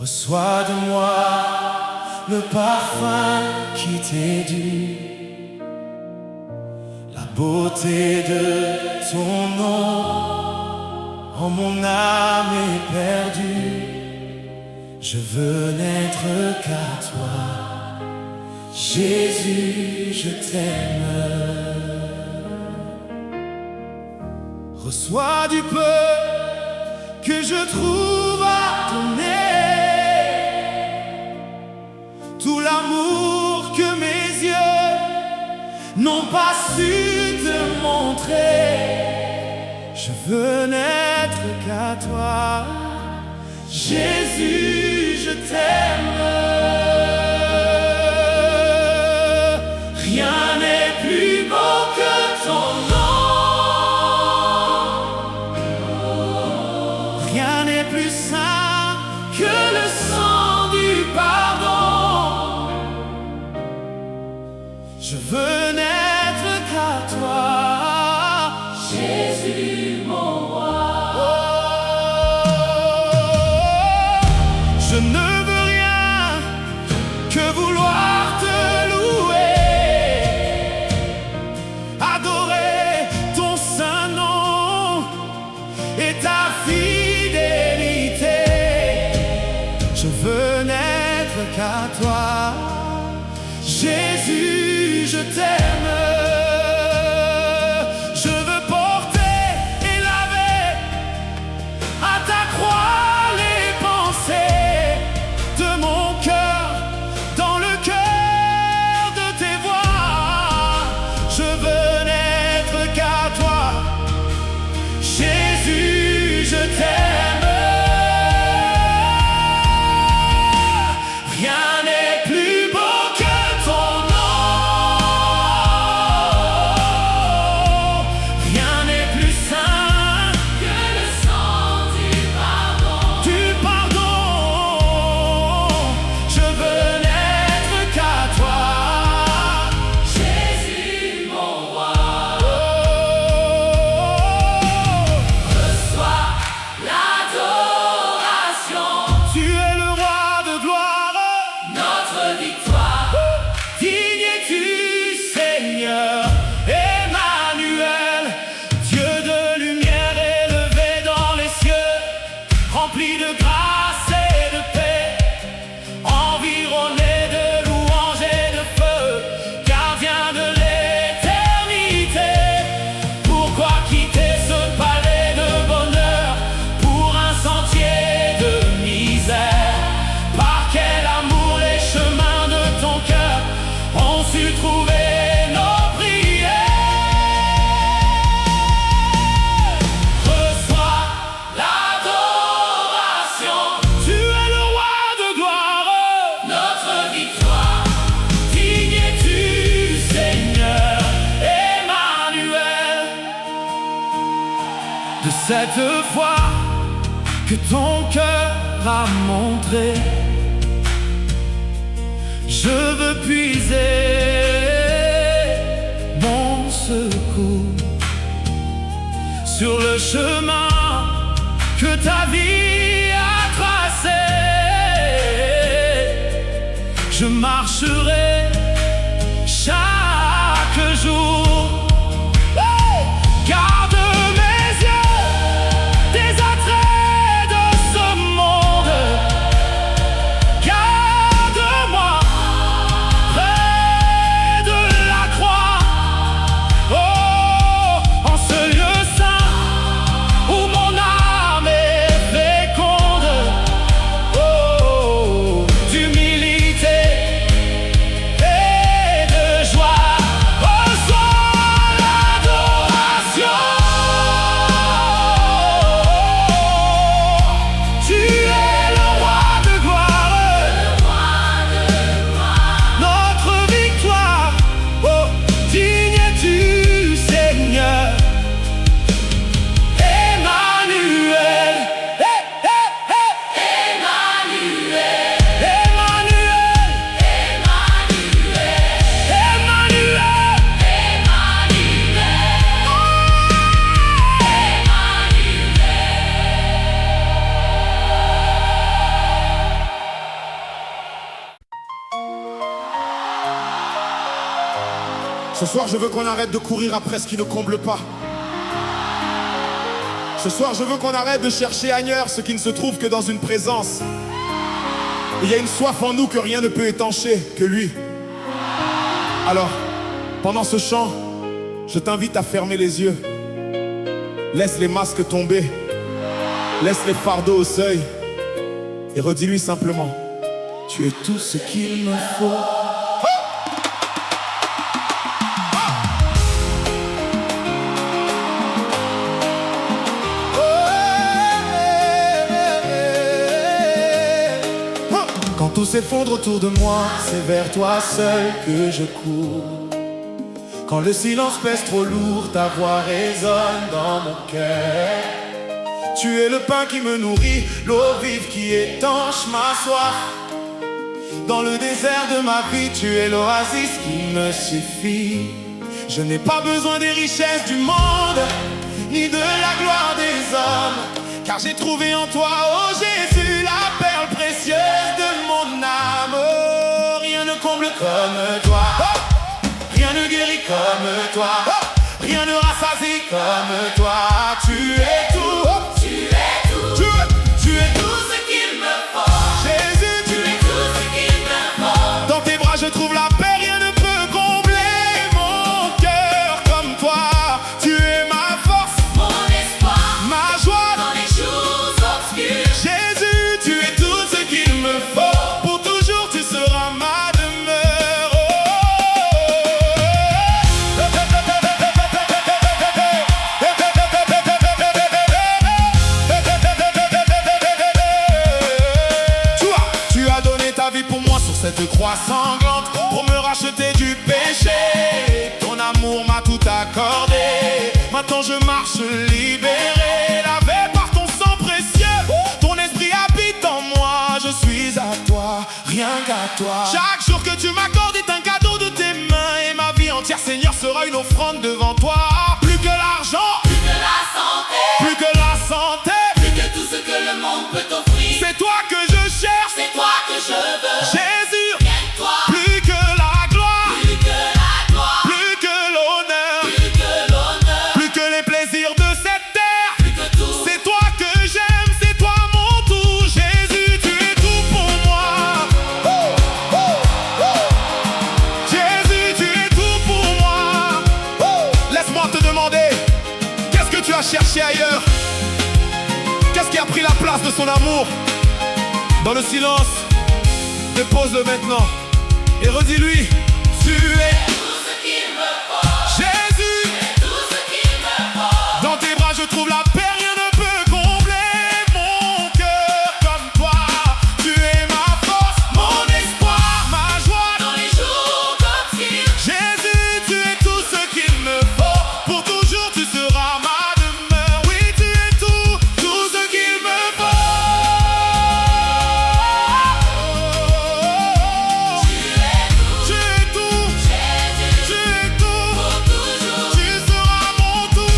Reçois de moi le parfum qui t'est dû, la beauté de ton nom. Oh, mon âme est perdue, je veux n'être qu'à toi. Jésus, je t'aime. Reçois du peu que je trouve à donner, tout l'amour que mes yeux n'ont pas su te montrer. Je veux n'être qu'à toi. Jésus, je t'aime. Rien n'est plus beau que ton nom. Rien n'est plus saint que le sang du pardon. Je veux n'être qu'à toi, Jésus mon roi. Je ne veux rien que vouloir te louer, adorer ton saint nom et ta fidélité. Je veux n'être qu'à toi, Jésus, je t'aime. Je veux porter et laver à ta croix les pensées de mon cœur, dans le cœur de tes voix. Je veux n'être qu'à toi, Jésus, je t'aime. Rien n'est plus beau que ton nom. Rien n'est plus saint que le sang du pardon. Du pardon. Je veux n'être qu'à toi, Jésus mon roi. Reçois l'adoration. Tu es le roi de gloire, notre victoire. Digne es-tu, Seigneur, Emmanuel, Dieu de lumière élevé dans les cieux, rempli de grâce et de paix, environné de louanges et de feu, gardien de l'éternité. Pourquoi quitter ce palais de bonheur pour un sentier de misère? Par quel amour les chemins de ton cœur ont su trouver nos prières? Reçois l'adoration. Tu es le roi de gloire, notre victoire. Digne es-tu, Seigneur, Emmanuel. De cette foi que ton cœur a montré, je veux puiser mon secours sur le chemin que ta vie a tracé. Je marcherai chaque jour. Garde mes yeux des attraits de ce monde. Garde-moi près de la croix. Oh, en ce lieu saint où mon âme est Ce soir, je veux qu'on arrête de courir après ce qui ne comble pas. Ce soir, je veux qu'on arrête de chercher ailleurs ce qui ne se trouve que dans une présence. Il y a une soif en nous que rien ne peut étancher, que lui. Alors, pendant ce chant, je t'invite à fermer les yeux. Laisse les masques tomber. Laisse les fardeaux au seuil. Et redis-lui simplement: tu es tout ce qu'il me faut. Quand tout s'effondre autour de moi, c'est vers toi seul que je cours. Quand le silence pèse trop lourd, ta voix résonne dans mon cœur. Tu es le pain qui me nourrit, l'eau vive qui étanche ma soif. Dans le désert de ma vie, tu es l'oasis qui me suffit. Je n'ai pas besoin des richesses du monde, ni de la gloire des hommes, car j'ai trouvé en toi, oh Jésus, la perle précieuse de mon âme. Oh, rien ne comble comme toi, rien ne guérit comme toi, rien ne rassasie comme toi. Tu es tout, tu es tout, tu es tout ce qu'il me faut. Jésus, tu es tout ce qu'il me faut. Dans tes bras je trouve la paix, rien ne peut combler mon cœur comme toi. Tu es ma force, mon espoir, ma joie dans les jours obscurs. Jésus, tu es tout ce qu'il me faut. Pour toujours tu seras ma demeure. Tu as donné ta vie pour moi sur cette croix sanglante, pour me racheter du péché. Ton amour m'a tout accordé. Maintenant je marche libéré, lavé par ton sang précieux. Ton esprit habite en moi, je suis à toi, rien qu'à toi. Chaque jour que tu m'accordes est un cadeau de tes mains, et ma vie entière, Seigneur, sera une offrande devant toi. Plus que l'argent, Plus que la santé, plus que la santé, plus que tout ce que le monde peut t'offrir. c'est toi que je cherche, C'est toi que je veux. Jésus. Rien que toi, Plus que la gloire, plus que la gloire, plus que l'honneur, plus que l'honneur, plus que les plaisirs de cette terre. plus que tout. C'est toi que j'aime, c'est toi mon tout. Jésus, tu es tout pour moi. Jésus, tu es tout pour moi. Laisse-moi te demander, qu'est-ce que tu as cherché ailleurs? Qu'est-ce qui a pris la place de son amour? Dans le silence, dépose-le maintenant et redis-lui: tu es Tout ce qu'il me faut, Jésus. tout ce qu'il me faut. Dans tes bras je trouve la paix, rien ne peut combler mon cœur comme toi. Tu es ma force, mon espoir, ma joie Dans les jours obscurs, Jésus, tu es tout ce qu'il me faut. Pour toujours tu seras ma demeure. Oui, tu es tout, tout ce qu'il me faut. Tu es tout, Jésus, tu es tout. pour toujours. Tu seras mon tout.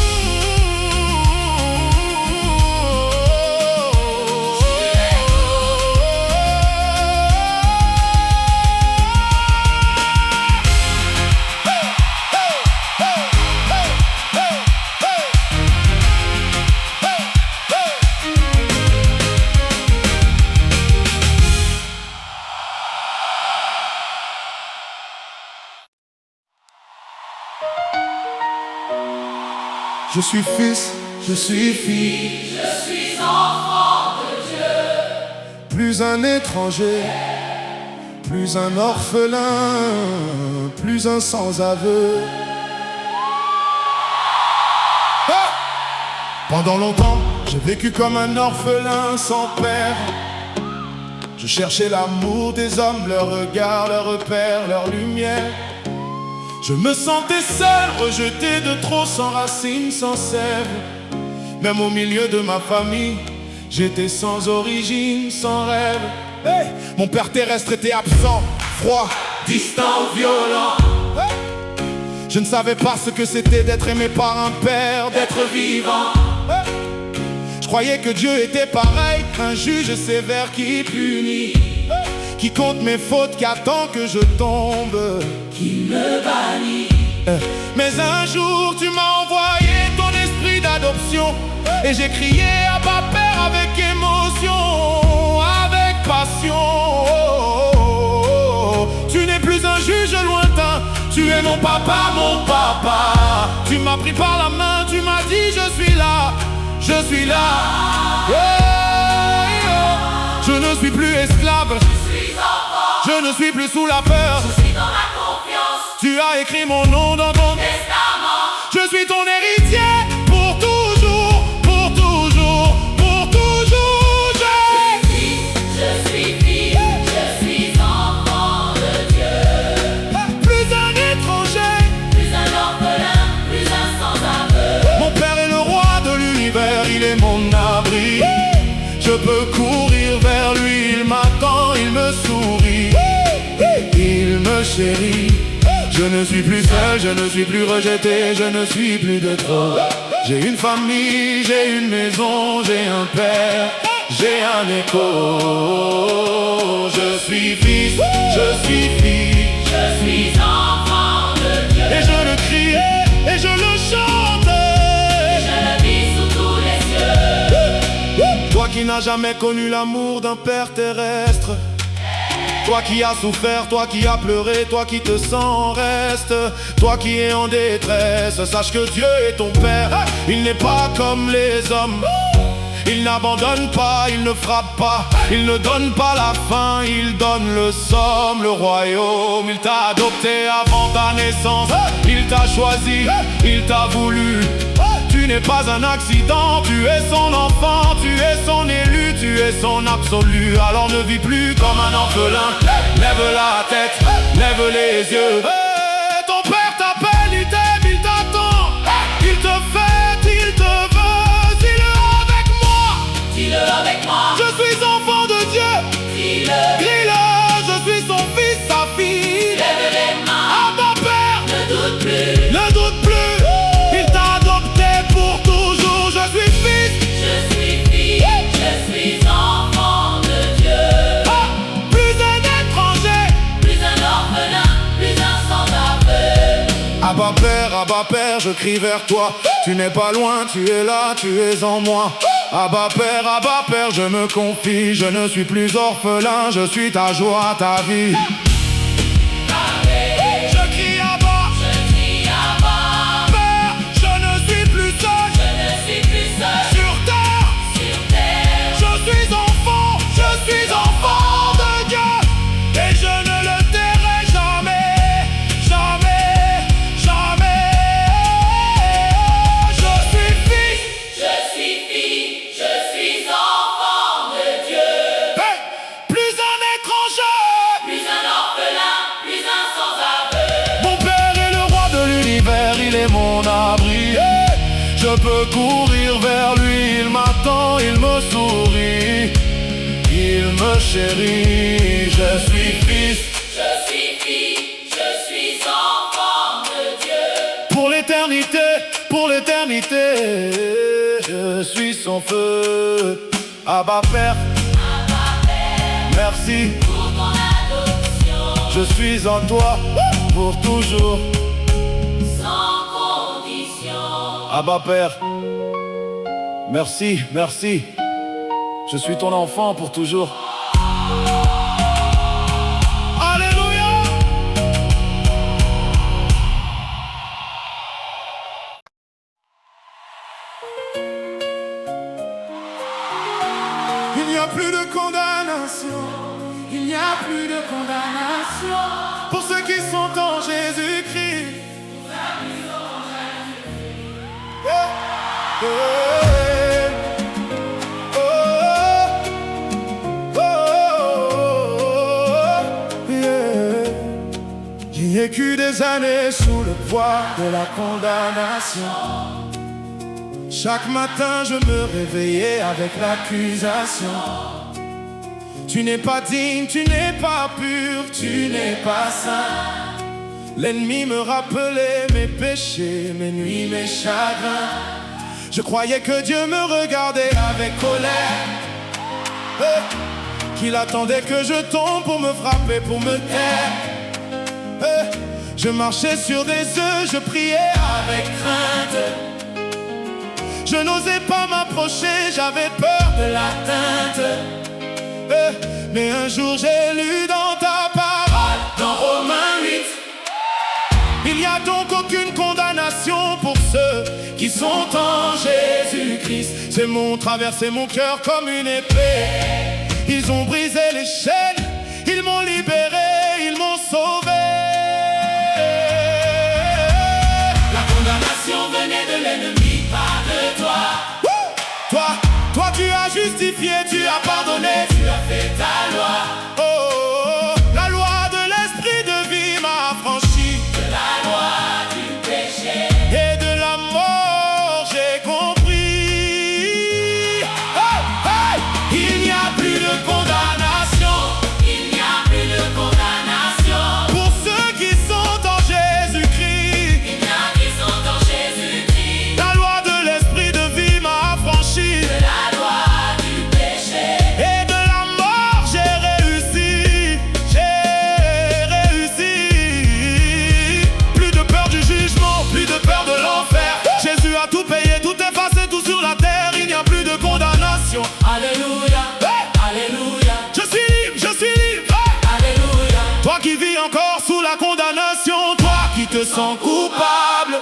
Je suis fils, je suis fille, Je suis enfant de Dieu, plus un étranger, plus un orphelin, plus un sans-aveu. Ah! Pendant longtemps, j'ai vécu comme un orphelin sans père. Je cherchais l'amour des hommes, leur regard, leur repère, leur lumière. Je me sentais seul, rejeté de trop, sans racines, sans sève. Même au milieu de ma famille, j'étais sans origine, sans rêve. Hey! Mon père terrestre était absent, froid, distant, violent. Hey! Je ne savais pas ce que c'était d'être aimé par un père, d'être vivant. Hey! Je croyais que Dieu était pareil, un juge sévère qui punit, qui compte mes fautes, qui attend que je tombe, qui me bannit. Mais un jour tu m'as envoyé ton esprit d'adoption, et j'ai crié à Abba Père avec émotion, avec passion. Tu n'es plus un juge lointain, tu es mon papa, mon papa. Tu m'as pris par la main, tu m'as dit je suis là, je suis là. Je ne suis plus esclave, je ne suis plus sous la peur. Je suis dans la confiance. Tu as écrit mon nom dans ton testament. Je suis ton héritier pour toujours, pour toujours, pour toujours. Je suis fille, je suis enfant de Dieu. Plus un étranger, plus un orphelin, plus un sans-abri. mon père est le roi de l'univers, il est mon abri. Je peux courir vers lui, il m'attend, il me sourit, il me chérit. Je ne suis plus seul, je ne suis plus rejeté, je ne suis plus de trop. J'ai une famille, j'ai une maison, j'ai un père, j'ai un écho. Je suis fils, je suis fille, Je suis enfant de Dieu. et je le crie, et je le chante. Je le vis sous tous les cieux. Toi qui n'as jamais connu l'amour d'un père terrestre, toi qui as souffert, toi qui as pleuré, toi qui te sens en reste, toi qui es en détresse, sache que Dieu est ton père. Il n'est pas comme les hommes, il n'abandonne pas, il ne frappe pas, il ne donne pas la faim, il donne le somme, le royaume. Il t'a adopté avant ta naissance, il t'a choisi, il t'a voulu. Tu n'es pas un accident, tu es son enfant, tu es son élu, tu es son absolu. Alors ne vis plus comme un orphelin, lève la tête, lève les yeux. Ton père t'appelle, il t'aime, il t'attend, il te fait, il te veut. Dis-le avec moi, Dis-le avec moi. je suis enfant de Dieu. Dis-le. Crie-le, je suis son fils, sa fille. Lève les mains. Abba Père, Ne doute plus. ne doute plus, il t'a adopté pour toujours. Je suis fils, Je suis fille. Je suis enfant de Dieu. plus un étranger. Plus un orphelin, plus un sans-abri. Abba Père, je crie vers toi. Tu n'es pas loin, tu es là, tu es en moi. Abba Père, je me confie. Je ne suis plus orphelin, je suis ta joie, ta vie. Je crie Abba, Je crie Abba. Père, je ne suis plus seul Je ne suis plus seul sur terre. sur terre. Je suis enfant de Dieu, et je ne le tairai jamais, jamais, jamais. Je suis fils, Je suis fille. Je suis enfant de Dieu. hey, plus un étranger. Plus un orphelin, plus un sans-abri. Mon père est le roi de l'univers, il est mon abri. Hey, je peux courir vers lui, il m'attend, il me sourit, il me chérit. Je suis fils. Je suis fille. Je suis enfant de Dieu. Pour l'éternité, je suis son feu. Abba Père, merci, Pour ton adoption. je suis en toi pour toujours. Sans condition. Abba Père, merci, merci, je suis ton enfant pour toujours. Alléluia. Il n'y a plus de condamnation, il n'y a plus de condamnation pour ceux qui sont en Jésus-Christ. Yeah. Yeah. J'ai vécu des années sous le poids de la condamnation. Chaque matin je me réveillais avec l'accusation. Tu n'es pas digne, tu n'es pas pur, tu n'es pas saint. L'ennemi me rappelait mes péchés, mes nuits, mes chagrins. Je croyais que Dieu me regardait avec colère, qu'il attendait que je tombe pour me frapper, pour me taire. Je marchais sur des œufs, je priais avec crainte. Je n'osais pas m'approcher, j'avais peur de l'atteinte. Mais un jour j'ai lu dans ta parole, dans Romains 8, il n'y a donc aucune condamnation pour ceux qui sont en Jésus-Christ. Ces mots ont traversé mon cœur comme une épée. Ils ont brisé les chaînes, ils m'ont libéré, ils m'ont sauvé. La condamnation venait de l'ennemi, pas de toi. Toi tu as justifié, tu as pardonné, tu as fait ta loi. Oh, oh, oh. La loi de l'esprit de vie m'a affranchi de la loi du péché et de la mort, j'ai compris. Hey, hey. Il n'y a plus de condamnation, Il n'y a plus de condamnation pour ceux qui sont en Jésus-Christ. Il y a qui sont en Jésus-Christ. La loi de l'esprit de vie m'a affranchi De la loi du péché et de la mort, j'ai réussi, j'ai réussi. Plus de peur du jugement, plus de peur de l'enfer. Jésus a tout payé, tout effacé, tout sur la terre. Il n'y a plus de condamnation. Alléluia, Hey! Alléluia, Je suis libre, je suis libre. Hey! Alléluia. Toi qui vis encore sous la condamnation, toi qui te sens coupable,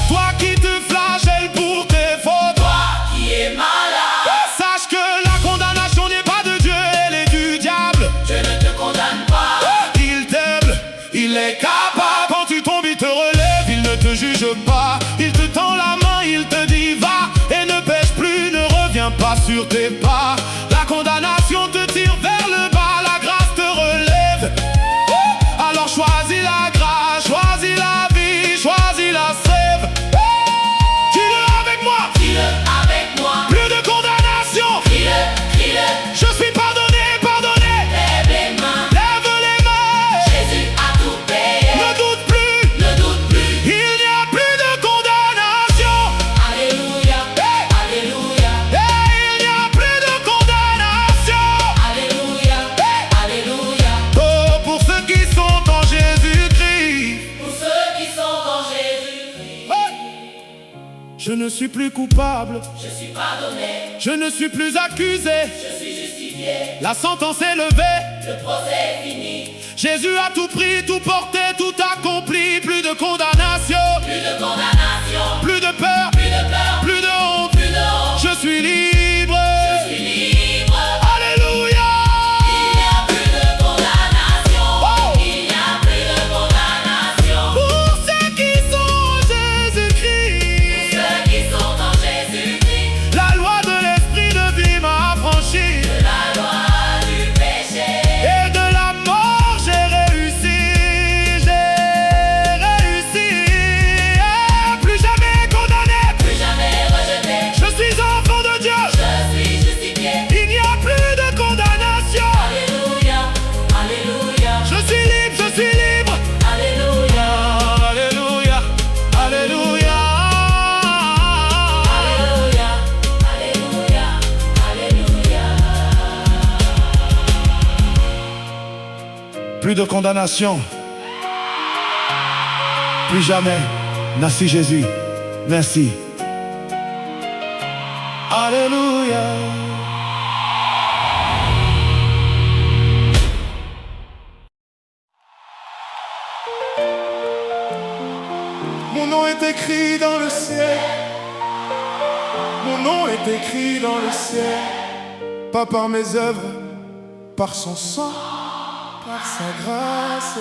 toi qui te flagelles pour tes fautes, Toi qui es malade, sache que la condamnation n'est pas de Dieu, elle est du diable. je ne te condamne pas. Il t'aime, il est capable. Quand tu tombes, il te relève, il ne te juge pas. Il te tend la main, il te dit va et ne pêche plus, ne reviens pas sur tes pas. La condamnation te tire vers le bas, la grâce te relève. Alors choisis la grâce, choisis la vie, choisis la sève. Dis-le avec moi, Dis-le avec moi, plus de condamnation. dis-le, Je suis pardonné, pardonné. lève les mains. Lève les mains, Jésus a tout payé, ne doute plus. ne doute plus. Il n'y a plus de condamnation. Alléluia, Alléluia, Et il n'y a plus de condamnation. Alléluia, Alléluia. Oh, pour ceux qui sont en Jésus-Christ. Pour ceux qui sont en Jésus-Christ, Je ne suis plus coupable, je suis pardonné, je ne suis plus accusé. je suis justifié, La sentence est levée. le procès est fini. Jésus a tout pris, tout porté, tout accompli. Plus de condamnation, Plus de condamnation, plus de peur, plus de peur, plus de honte. plus de honte. Je suis libre. Je suis libre. Alléluia. Il n'y a plus de condamnation. Oh. Il n'y a plus de condamnation. Pour ceux qui sont en Jésus-Christ. Ceux qui sont en Jésus-Christ, La loi de l'esprit de vie m'a affranchi. de la loi du péché. Et de la mort, j'ai réussi, j'ai réussi. Et plus jamais condamné, Plus jamais rejeté, je suis enfant de Dieu. je suis justifié. Il n'y a plus de condamnation. Alléluia, Alléluia, Je suis libre, je suis libre. Alléluia, Alléluia, Alléluia. Alléluia, Alléluia, Alléluia. Plus de condamnation. Plus jamais. Merci Jésus. Merci. Alléluia. Mon nom est écrit dans le ciel. Mon nom est écrit dans le ciel. Pas par mes œuvres, par son sang, par sa grâce.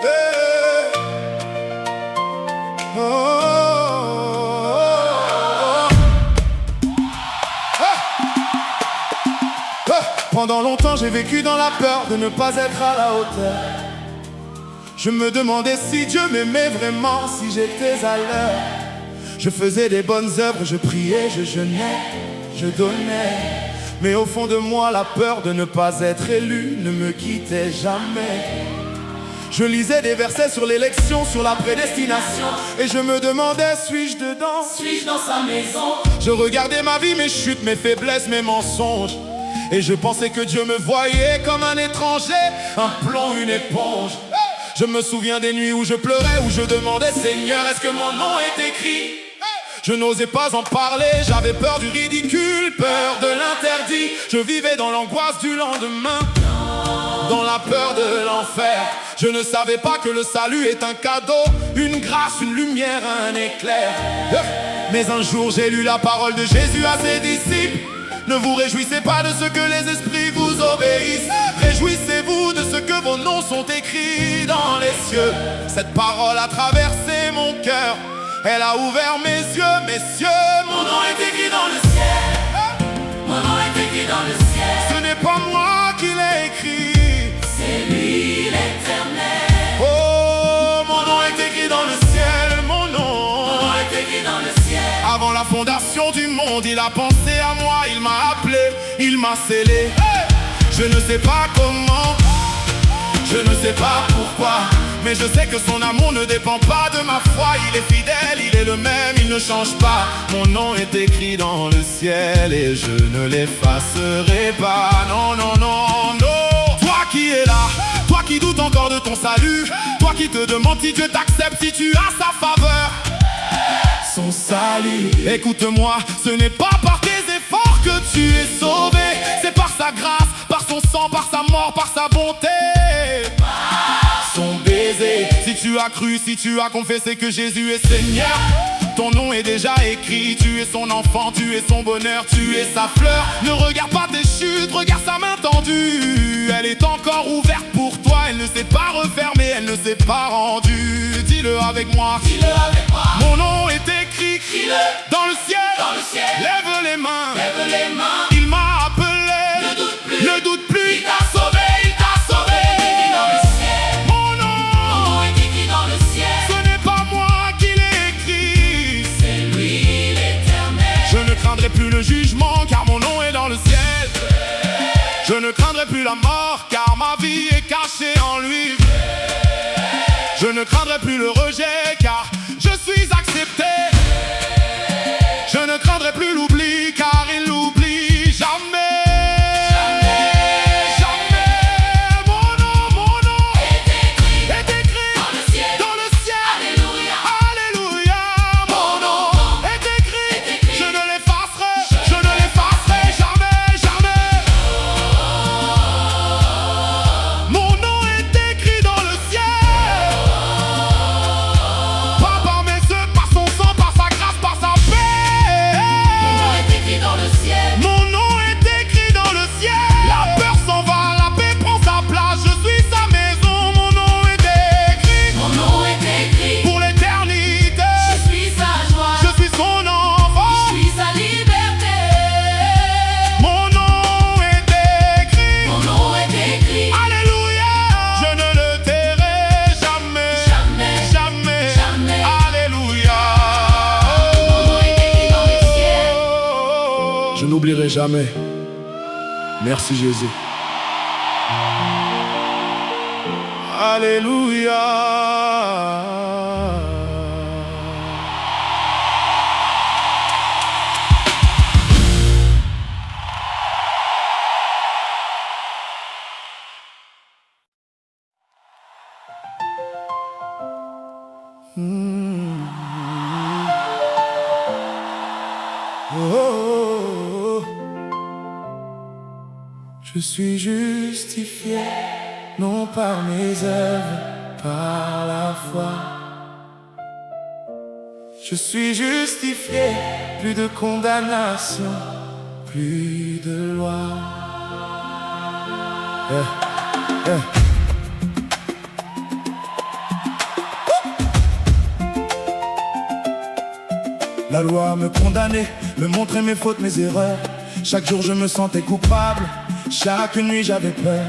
Hey. Oh, oh, oh, oh. Pendant longtemps j'ai vécu dans la peur de ne pas être à la hauteur. Je me demandais si Dieu m'aimait vraiment, si j'étais à l'heure. Je faisais des bonnes œuvres, je priais, je jeûnais, je donnais. Mais au fond de moi, la peur de ne pas être élu ne me quittait jamais. Je lisais des versets sur l'élection, sur la prédestination, et je me demandais, suis-je dedans? Suis-je dans sa maison? Je regardais ma vie, mes chutes, mes faiblesses, mes mensonges, et je pensais que Dieu me voyait comme un étranger, un plomb, une éponge. Je me souviens des nuits où je pleurais, où je demandais, Seigneur, est-ce que mon nom est écrit? Je n'osais pas en parler, j'avais peur du ridicule, peur de l'interdit. Je vivais dans l'angoisse du lendemain, dans la peur de l'enfer. Je ne savais pas que le salut est un cadeau, une grâce, une lumière, un éclair. Mais un jour j'ai lu la parole de Jésus à ses disciples. Ne vous réjouissez pas de ce que les esprits vous obéissent. Réjouissez-vous de ce que vos noms sont écrits dans les cieux. Cette parole a traversé mon cœur, elle a ouvert mes yeux, messieurs. Mon nom est écrit dans le ciel. Mon nom est écrit dans le ciel. Ce n'est pas moi qui l'ai écrit, c'est lui l'Éternel. oh, mon nom est écrit dans le ciel, mon nom. Mon nom est écrit dans le ciel. Avant la fondation du monde, il a pensé à moi, il m'a appelé, il m'a scellé. Je ne sais pas comment, je ne sais pas pourquoi, mais je sais que son amour ne dépend pas de ma foi. Il est fidèle, il est le même, il ne change pas. Mon nom est écrit dans le ciel et je ne l'effacerai pas. Non, non, non, non. Toi qui es là, toi qui doutes encore de ton salut, toi qui te demandes si Dieu t'accepte, si tu as sa faveur, son salut. Écoute-moi, ce n'est pas par tes efforts que tu es sauvé, c'est par sa grâce, par son sang, par sa mort, par sa bonté, son baiser. Si tu as cru, si tu as confessé que Jésus est Seigneur, ton nom est déjà écrit. Tu es son enfant, tu es son bonheur, tu es sa fleur. Ne regarde pas tes chutes, regarde sa main tendue. Elle est encore ouverte pour toi, elle ne s'est pas refermée, elle ne s'est pas rendue. Dis-le avec moi, Dis-le avec moi. mon nom est écrit Dis-le dans le ciel. dans le ciel. Lève les mains, Lève les mains. il m'a appelé, Ne doute plus. ne doute plus. Il t'a sauvé, il t'a sauvé. Écrit dans le ciel. Mon nom, Mon nom est écrit dans le ciel. ce n'est pas moi qui l'ai écrit. C'est lui l'Éternel. Je ne craindrai plus le jugement car mon nom est dans le ciel. Je ne craindrai plus la mort car ma vie est cachée en lui. Je ne craindrai plus le rejet car je suis accepté. Je ne craindrai plus l'oubli car il n'oublie jamais. Jamais. Mon nom est écrit Dans le ciel. dans le ciel. Alléluia. Alléluia. Mon nom est écrit. Je ne l'effacerai jamais, jamais. Mon nom est écrit dans le ciel. Pas par mes œuvres, par son sang, par sa grâce, par sa paix. Mon nom est écrit dans le ciel. Mon nom est écrit dans le ciel. La peur s'en va, la paix prend sa place. Je suis sa maison, mon nom est écrit Mon nom est écrit. pour l'éternité. Je suis sa joie. Je suis son enfant. Je suis sa liberté. Mon nom est écrit. Mon nom est écrit. Alléluia. Je ne le tairai jamais. Jamais. Jamais. Jamais. Alléluia. Mon nom est écrit dans le ciel. Je n'oublierai jamais. Merci Jésus. Alléluia. Oh, je suis justifié, non par mes œuvres, par la foi. Je suis justifié, plus de condamnation, plus de loi. La loi me condamnait, me montrait mes fautes, mes erreurs. Chaque jour je me sentais coupable, chaque nuit j'avais peur.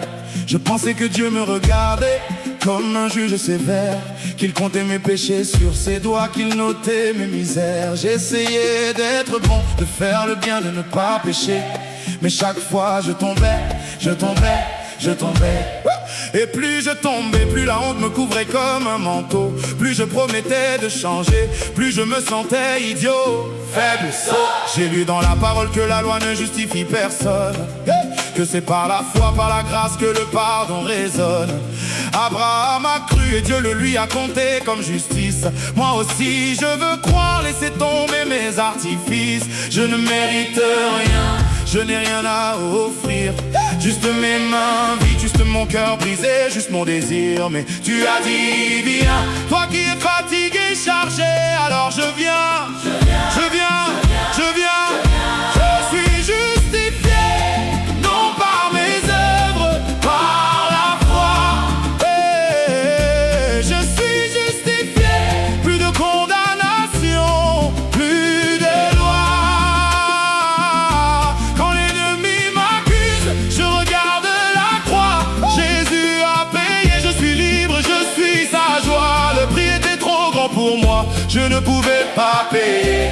Je pensais que Dieu me regardait comme un juge sévère, qu'il comptait mes péchés sur ses doigts, qu'il notait mes misères. J'essayais d'être bon, de faire le bien, de ne pas pécher, mais chaque fois je tombais, je tombais, je tombais. Et plus je tombais, plus la honte me couvrait comme un manteau. Plus je promettais de changer, plus je me sentais idiot, faible, sot. J'ai lu dans la parole que la loi ne justifie personne, que c'est par la foi, par la grâce que le pardon résonne. Abraham a cru et Dieu le lui a compté comme justice. Moi aussi je veux croire, laisser tomber mes artifices. Je ne mérite rien, je n'ai rien à offrir. Juste mes mains vides, juste mon cœur brisé, juste mon désir. Mais tu as dit viens, toi qui es fatigué, chargé. Alors je viens, je viens, je viens. Je suis justifié, non par mes œuvres, par la foi. Et je suis justifié, plus de condamnation, plus de loi. Quand l'ennemi m'accuse, je regarde la croix. Jésus a payé, je suis libre, je suis sa joie. Le prix était trop grand pour moi, je ne pouvais pas payer.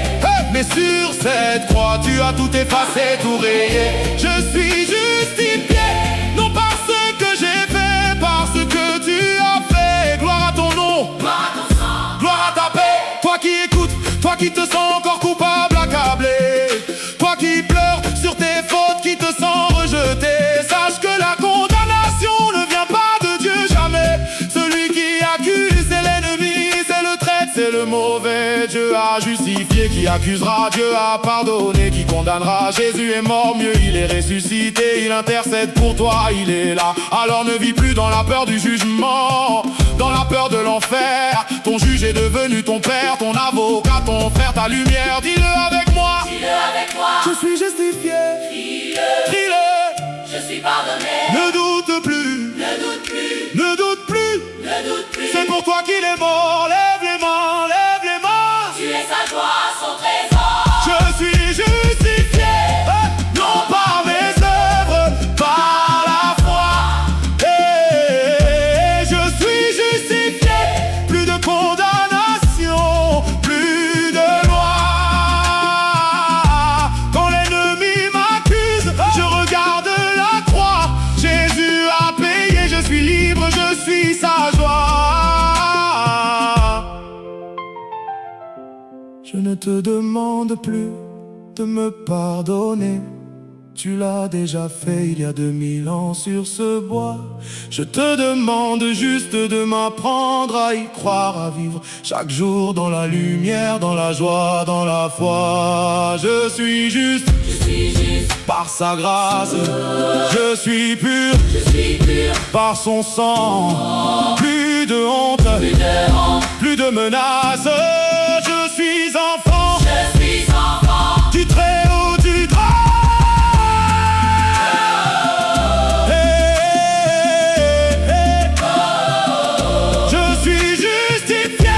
Mais sur cette croix, tu as tout effacé, tout rayé. Je suis justifié, non par ce que j'ai fait, par ce que tu as fait. Gloire à ton nom, gloire à ton sang, gloire à ta paix. Toi qui écoutes, toi qui te sens encore coupable, accablé, toi qui pleures sur tes fautes, qui te sens rejeté. Sache que la condamnation ne vient pas de Dieu, jamais. Celui qui accuse, c'est l'ennemi, c'est le traître, c'est le mauvais. Dieu a justifié, qui accusera, Dieu a pardonné, qui condamnera. Jésus est mort, mieux il est ressuscité, il intercède pour toi, il est là. Alors ne vis plus dans la peur du jugement, dans la peur de l'enfer. Ton juge est devenu ton père, ton avocat, ton frère, ta lumière. Dis-le avec moi, dis-le avec moi. Je suis justifié, Crie-le, crie-le. je suis pardonné. Ne doute plus, Ne doute plus, ne doute plus. ne doute plus. C'est pour toi qu'il est mort, lève les mains, lève les mains. Tu es sa joie, son trésor. Je suis justifié, non par mes œuvres, par la foi. Et je suis justifié, plus de condamnation, plus de loi. Quand l'ennemi m'accuse, je regarde la croix. Jésus a payé, je suis libre, je suis sa joie. Je ne te demande plus de me pardonner. Tu l'as déjà fait il y a 2000 ans sur ce bois. Je te demande juste de m'apprendre à y croire, à vivre chaque jour dans la lumière, dans la joie, dans la foi. Je suis juste par sa grâce. Je suis pur par son sang. Plus de honte, plus de menaces. Je suis enfant du Très-Haut, du droit. Je suis justifié,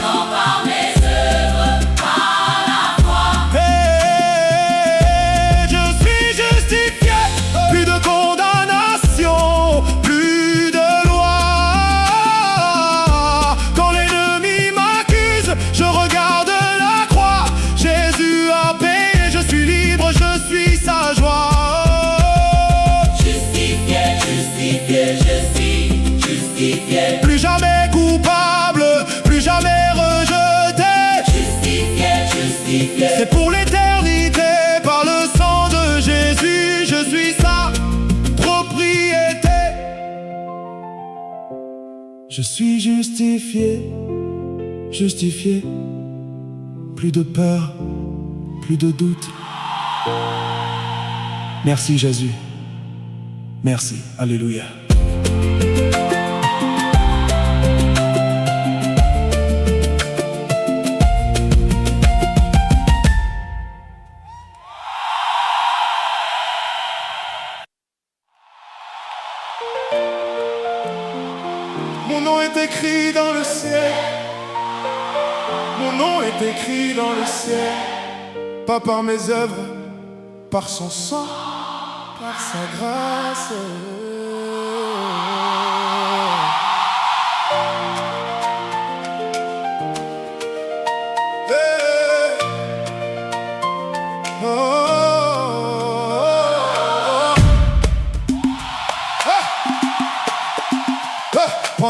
Non par mes œuvres, par la foi. je suis justifié. Plus de condamnation, plus de loi. Quand l'ennemi m'accuse, je regarde la croix. Jésus a payé, je suis libre, je suis sa joie. Justifié, justifié, je suis justifié. Plus jamais coupable, plus jamais rejeté. Justifié, justifié. C'est pour l'éternité, par le sang de Jésus, je suis sa propriété. Je suis justifié, justifié. Plus de peur, plus de doute. Merci Jésus. Merci, alléluia. Mon nom est écrit dans le ciel. Mon nom est écrit dans le ciel. Pas par mes œuvres, par son sang, par sa grâce.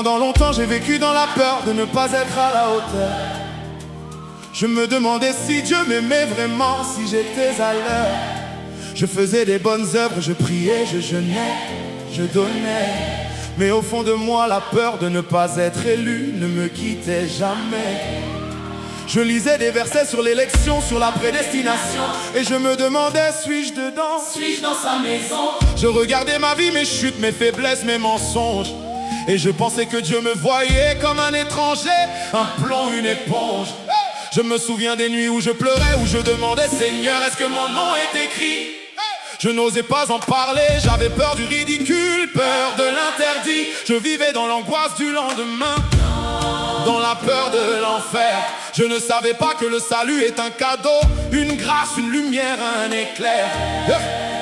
Pendant longtemps j'ai vécu dans la peur de ne pas être à la hauteur. Je me demandais si Dieu m'aimait vraiment, si j'étais à l'heure. Je faisais des bonnes œuvres, je priais, je jeûnais, je donnais. Mais au fond de moi, la peur de ne pas être élu ne me quittait jamais. Je lisais des versets sur l'élection, sur la prédestination, et je me demandais, suis-je dedans? Suis-je dans sa maison? Je regardais ma vie, mes chutes, mes faiblesses, mes mensonges, et je pensais que Dieu me voyait comme un étranger, un plomb, une éponge. Je me souviens des nuits où je pleurais, où je demandais, Seigneur, est-ce que mon nom est écrit? Je n'osais pas en parler, j'avais peur du ridicule, peur de l'interdit. Je vivais dans l'angoisse du lendemain, dans la peur de l'enfer. Je ne savais pas que le salut est un cadeau, une grâce, une lumière, un éclair.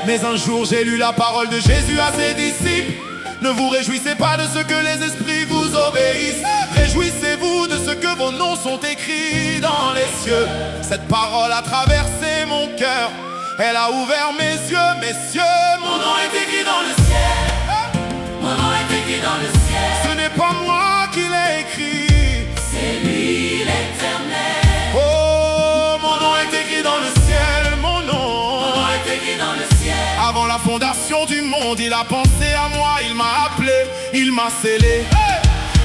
Mais un jour j'ai lu la parole de Jésus à ses disciples. Ne vous réjouissez pas de ce que les esprits vous obéissent. Réjouissez-vous de ce que vos noms sont écrits dans les cieux. Cette parole a traversé mon cœur, elle a ouvert mes yeux, messieurs. Mon nom est écrit dans le ciel. Mon nom est écrit dans le ciel. Ce n'est pas moi qui l'ai écrit, c'est lui l'Éternel. oh, mon nom est écrit dans le ciel, mon nom. Mon nom est écrit dans le ciel. Avant la fondation du monde, il a pensé à moi, il m'a appelé, il m'a scellé.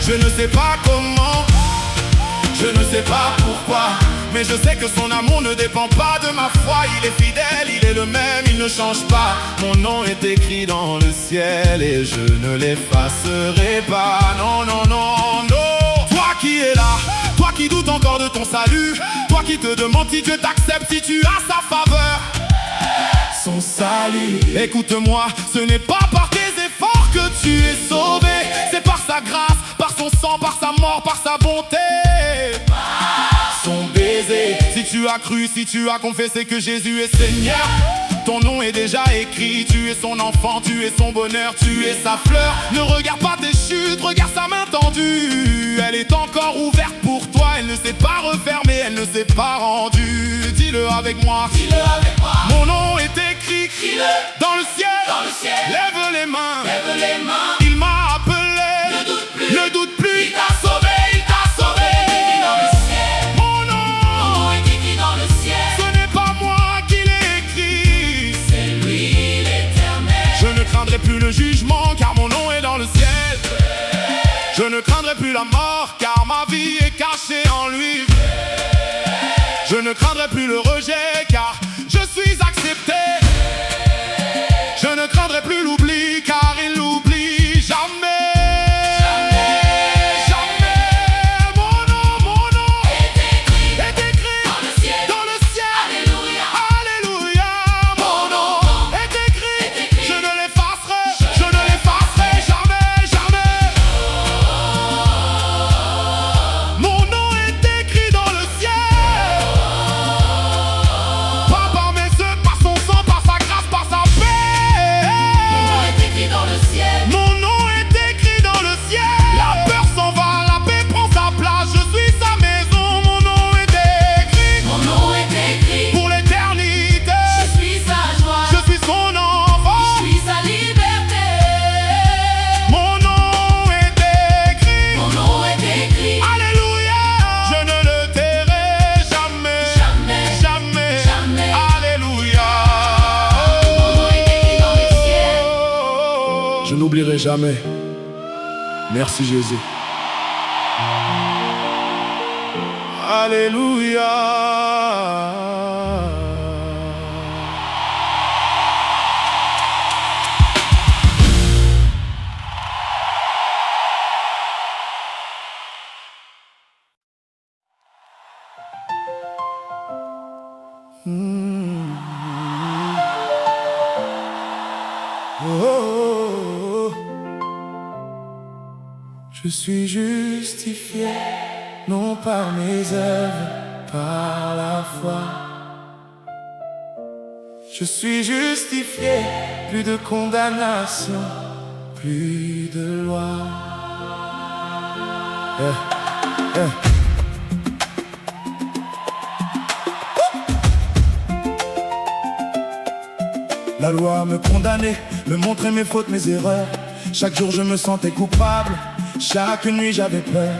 Je ne sais pas comment, je ne sais pas pourquoi, mais je sais que son amour ne dépend pas de ma foi. Il est fidèle, il est le même, il ne change pas. Mon nom est écrit dans le ciel et je ne l'effacerai pas. Non, non, non, non. Toi qui es là, toi qui doutes encore de ton salut, toi qui te demandes si Dieu t'accepte, si tu as sa faveur, son salut. Écoute-moi, ce n'est pas par tes efforts que tu es sauvé, c'est par sa grâce, par son sang, par sa mort, par sa bonté, son baiser. Si tu as cru, si tu as confessé que Jésus est Seigneur, ton nom est déjà écrit. Tu es son enfant, tu es son bonheur, tu es sa fleur. Ne regarde pas tes chutes, regarde sa main tendue. Elle est encore ouverte pour toi, elle ne s'est pas refermée, elle ne s'est pas rendue. Dis-le avec moi, dis-le avec moi. Mon nom est écrit, écris-le dans le ciel, dans le ciel. Lève les mains, lève les mains. Il m'a appelé, Ne doute plus, ne doute plus. il t'a sauvé, il t'a sauvé. Écrit dans le ciel. Mon nom est écrit dans le ciel. Ce n'est pas moi qui l'ai écrit, c'est lui l'Éternel. Je ne craindrai plus le jugement car mon nom est dans le ciel. Je ne craindrai plus la mort car ma vie est cachée en lui. Je ne craindrai plus le rejet car je suis accepté. Je ne craindrai plus l'oubli car il n'oublie jamais. Jamais. Mon nom est écrit dans le ciel. dans le ciel. Alléluia. Alléluia. Mon nom est écrit. Je ne l'effacerai jamais, jamais. Mon nom est écrit dans le ciel. Pas par mes œuvres, par son sang, par sa grâce, par sa paix. Mon nom est écrit dans le ciel. Mon nom est écrit dans le ciel. La peur s'en va, la paix prend sa place. Je suis sa maison, mon nom est écrit. Mon nom est écrit Pour l'éternité, je suis sa joie. je suis son enfant. Je suis sa liberté. Mon nom est écrit. Mon nom est écrit. Alléluia. Je ne le tairai jamais. Jamais. Jamais. Jamais. Alléluia. Mon nom est écrit dans le ciel. Je n'oublierai jamais. Merci Jésus. Alléluia. Oh, je suis justifié, non par mes œuvres, par la foi. Je suis justifié, plus de condamnation, plus de loi. La loi me condamnait, me montrait mes fautes, mes erreurs. Chaque jour je me sentais coupable, Chaque nuit j'avais peur,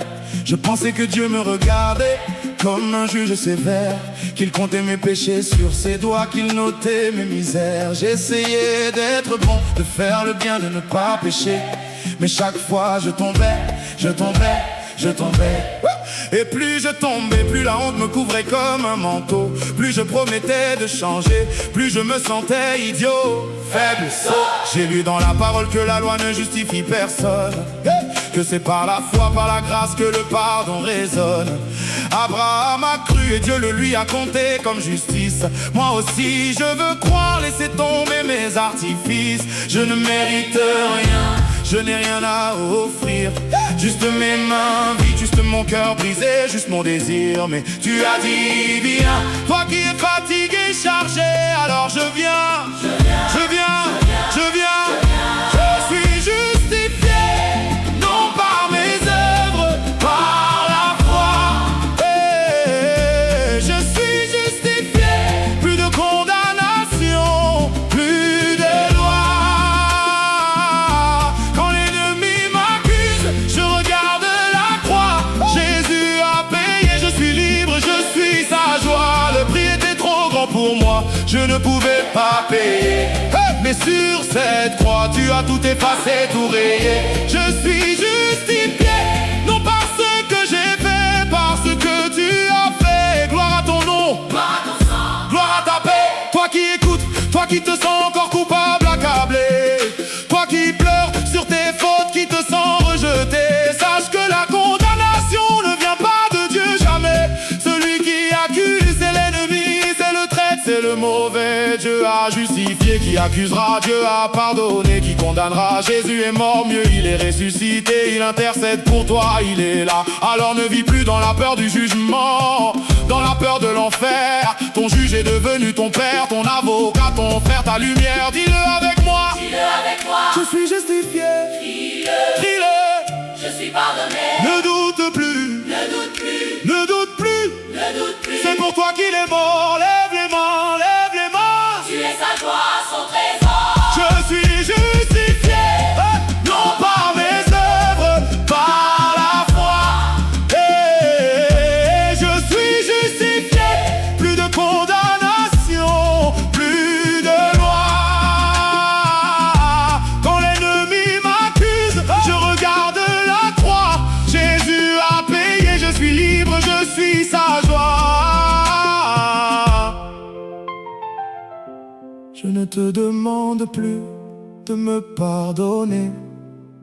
je pensais que Dieu me regardait comme un juge sévère, qu'il comptait mes péchés sur ses doigts, qu'il notait mes misères. J'essayais d'être bon, de faire le bien, de ne pas pécher, mais chaque fois je tombais. Et plus je tombais, plus la honte me couvrait comme un manteau. Plus je promettais de changer, plus je me sentais idiot, faible, sot. J'ai lu dans la parole que la loi ne justifie personne, que c'est par la foi, par la grâce que le pardon résonne. Abraham a cru et Dieu le lui a compté comme justice. Moi aussi je veux croire, laisser tomber mes artifices. Je ne mérite rien, je n'ai rien à offrir, juste mes mains vides, juste mon cœur brisé, juste mon désir. Mais tu as dit viens, toi qui es fatigué, chargé, alors je viens. Je suis justifié, non par mes œuvres, par la foi. Et je suis justifié, plus de condamnation, plus de loi. Quand l'ennemi m'accuse, je regarde la croix. Jésus a payé, je suis libre, je suis sa joie. Le prix était trop grand pour moi, je ne pouvais pas payer. Mais sur cette croix, tu as tout effacé, tout rayé. Je suis justifié, non par ce que j'ai fait, par ce que tu as fait. Gloire à ton nom, gloire à ta paix. Toi qui écoutes, toi qui te sens encore coupable, accablé, toi qui pleures sur tes fautes, qui te sens rejeté, sache que la condamnation ne vient pas de Dieu jamais. Celui qui accuse, c'est l'ennemi, c'est le traître, c'est le mauvais. Dieu a justifié, qui accusera? Dieu a pardonné, qui condamnera? Jésus est mort, mieux il est ressuscité, il intercède pour toi, il est là. Alors ne vis plus dans la peur du jugement, dans la peur de l'enfer. Ton juge est devenu ton père, ton avocat, ton frère, ta lumière. Dis-le avec moi, je suis justifié. Crie-le, je suis pardonné. ne doute plus, c'est pour toi qu'il est mort. Lève les mains, Tu es sa joie, son trésor. je suis justifié, non par mes œuvres, par la foi. Et je suis justifié, plus de condamnation, plus de loi. Quand l'ennemi m'accuse, je regarde la croix. Jésus a payé, je suis libre, je suis sa joie. Je ne te demande plus de me pardonner,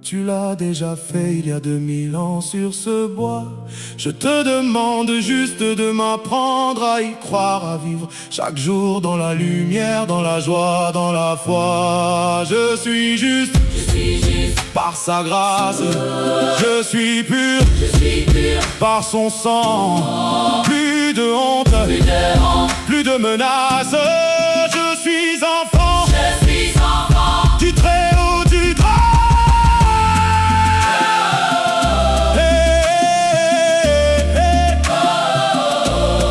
tu l'as déjà fait il y a 2000 ans sur ce bois. Je te demande juste de m'apprendre à y croire, à vivre chaque jour dans la lumière, dans la joie, dans la foi. Je suis juste, par sa grâce. Je suis pur, par son sang. Plus de honte, plus de menaces. Je suis enfant, du Très-Haut, du trône.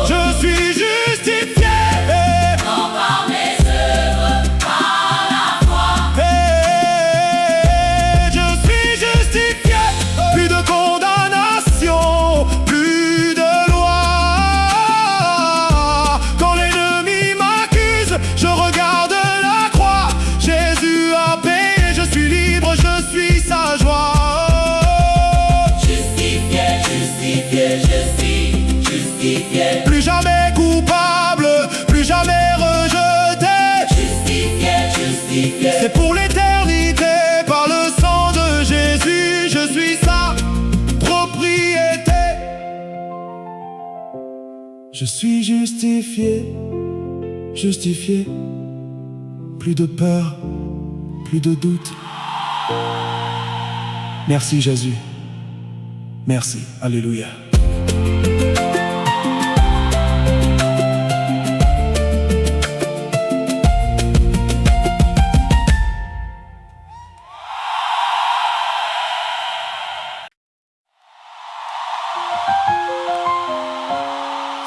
Je suis justifié, Non par mes œuvres, par la foi. je suis justifié. Plus de condamnation, plus de loi. Quand l'ennemi m'accuse, je regarde la croix. Jésus a payé, je suis libre, je suis sa joie. Je suis justifié. Plus jamais coupable, plus jamais rejeté. Justifié. C'est pour l'éternité, par le sang de Jésus, je suis sa propriété. Je suis justifié, plus de peur, plus de doute. Merci Jésus, merci, alléluia.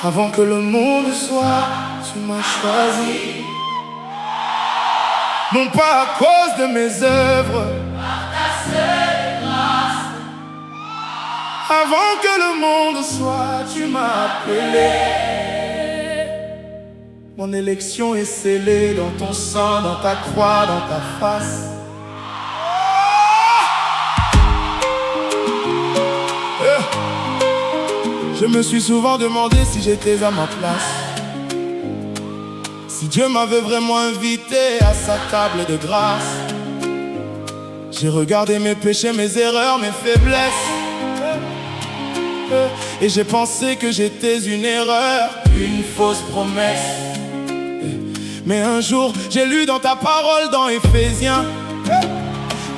Avant que le monde soit, tu m'as choisi. Non pas à cause de mes œuvres, Par ta seule grâce, Avant que le monde soit, tu m'as appelé. Mon élection est scellée dans ton sang, dans ta croix, dans ta face. Je me suis souvent demandé si j'étais à ma place, si Dieu m'avait vraiment invité à sa table de grâce. J'ai regardé mes péchés, mes erreurs, mes faiblesses, et j'ai pensé que j'étais une erreur, une fausse promesse. Mais un jour, j'ai lu dans ta parole dans Éphésiens,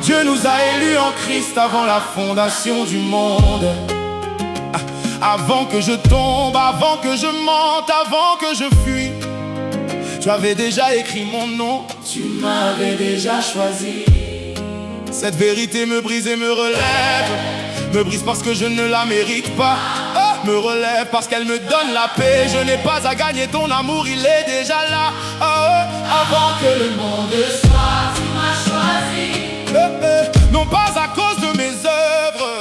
Dieu nous a élus en Christ avant la fondation du monde. Avant que je tombe, avant que je mente, avant que je fuis, tu avais déjà écrit mon nom, tu m'avais déjà choisi. Cette vérité me brise et me relève, me brise parce que je ne la mérite pas, me relève parce qu'elle me donne la paix. Je n'ai pas à gagner ton amour, il est déjà là. Avant que le monde soit, tu m'as choisi. Non pas à cause de mes œuvres,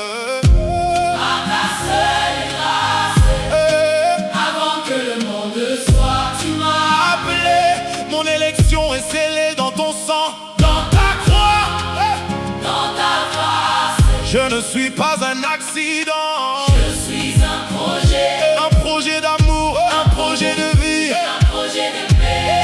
Par ta seule grâce. Avant que le monde soit, tu m'as appelé. Mon élection est scellée dans ton sang, dans ta croix. dans ta face. Je ne suis pas un accident, Je suis un projet d'amour, un projet de vie. un projet de paix.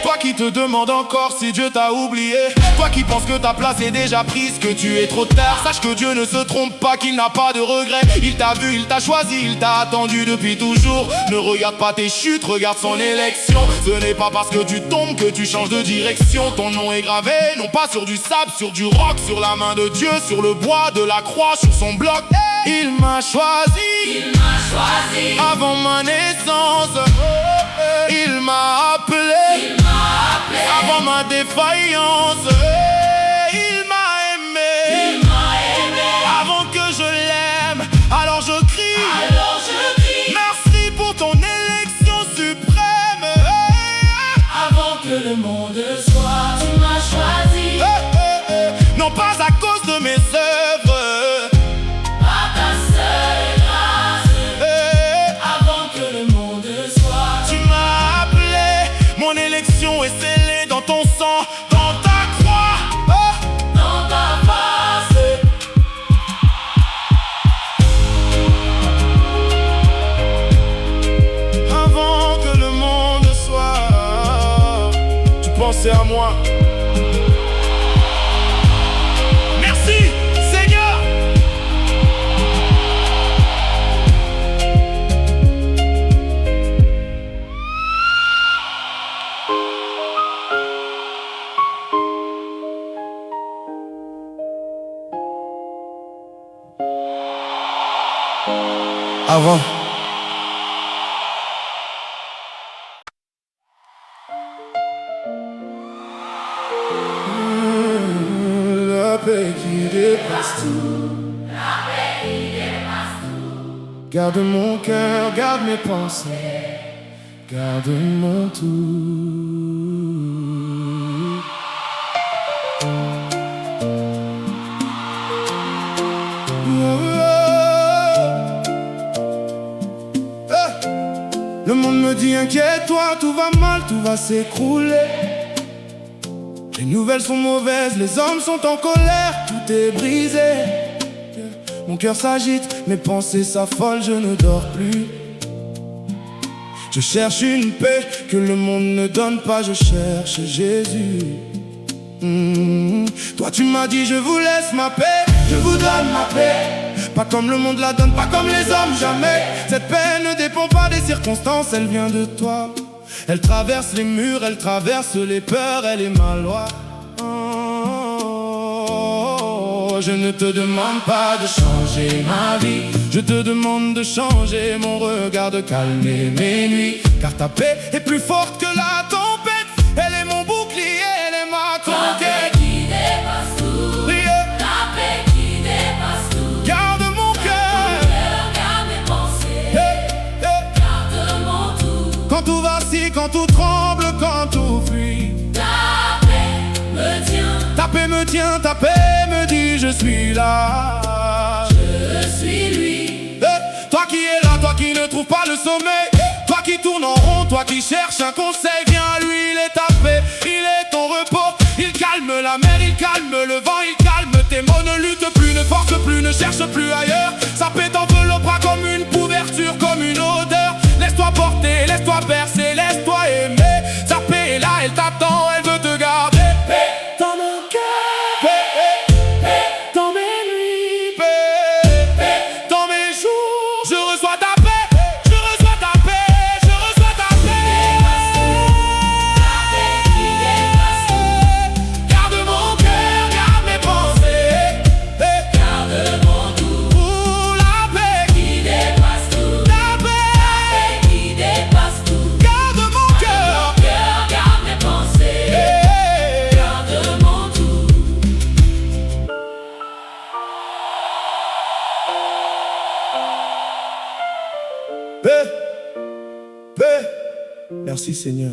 Toi qui te demandes encore si Dieu t'a oublié, toi qui penses que ta place est déjà prise, que tu es trop tard, sache que Dieu ne se trompe pas, qu'il n'a pas de regrets. Il t'a vu, il t'a choisi, il t'a attendu depuis toujours. Ne regarde pas tes chutes, regarde son élection. Ce n'est pas parce que tu tombes que tu changes de direction. Ton nom est gravé, non pas sur du sable, sur du roc, sur la main de Dieu, sur le bois de la croix, sur son bloc. Il m'a choisi, Il m'a choisi. avant ma naissance. Il m'a appelé, Il m'a appelé. avant ma défaillance. Il m'a aimé, Il m'a aimé. avant que je l'aime. Alors je crie, Alors je crie. merci pour ton élection suprême. Avant que le monde soit, tu m'as choisi. Non pas à cause de mes œuvres, Par ta seule grâce. Avant que le monde soit, tu m'as appelé. Mon élection est scellée dans ton sang, dans ta croix. dans ta face. Avant que le monde soit, tu pensais à moi. Merci, Seigneur. Avant. La paix qui dépasse tout. Garde mon cœur, garde mes pensées, garde mon tout. Le monde me dit inquiète-toi, tout va mal, tout va s'écrouler. Les nouvelles sont mauvaises, les hommes sont en colère, tout est brisé. Mon cœur s'agite, mes pensées s'affolent, je ne dors plus. Je cherche une paix que le monde ne donne pas, je cherche Jésus. Toi tu m'as dit je vous laisse ma paix, je vous donne ma paix. Pas comme le monde la donne, pas comme les hommes, jamais. Cette paix ne dépend pas des circonstances, elle vient de toi. Elle traverse les murs, elle traverse les peurs, elle est ma loi. Je ne te demande pas de changer ma vie, je te demande de changer mon regard, de calmer mes nuits. Car ta paix est plus forte que la tempête, elle est mon bouclier, elle est ma Ta paix conquête. qui dépasse tout. Ta paix qui dépasse tout. Garde mon cœur, Garde mes pensées. Garde mon tout. quand tout vacille, quand tout tremble, quand tout fuit. Ta paix me tient. Ta paix me tient, ta paix me dit je suis là. suis lui. Toi qui es là, toi qui ne trouves pas le sommeil, toi qui tourne en rond, toi qui cherches un conseil, viens à lui, il est ta paix, il est ton repos. Il calme la mer, il calme le vent, il calme tes maux. Ne lutte plus, ne force plus, ne cherche plus ailleurs. Sa paix t'enveloppera comme une couverture, comme une odeur. Laisse-toi porter, laisse-toi bercer, laisse-toi aimer. Sa paix est là, elle t'attend, elle veut te garder. Paix dans mon cœur, paix dans mes nuits, paix dans mes jours. Je reçois ta paix, je reçois ta paix, je reçois ta paix. La paix qui dépasse tout. Garde mon cœur, garde mes pensées. Garde mon doux. Pour la paix, Qui dépasse tout. la paix. Qui dépasse tout. Garde mon cœur. Cœur, garde mes pensées. Garde mon doux. Paix, paix. Merci Seigneur.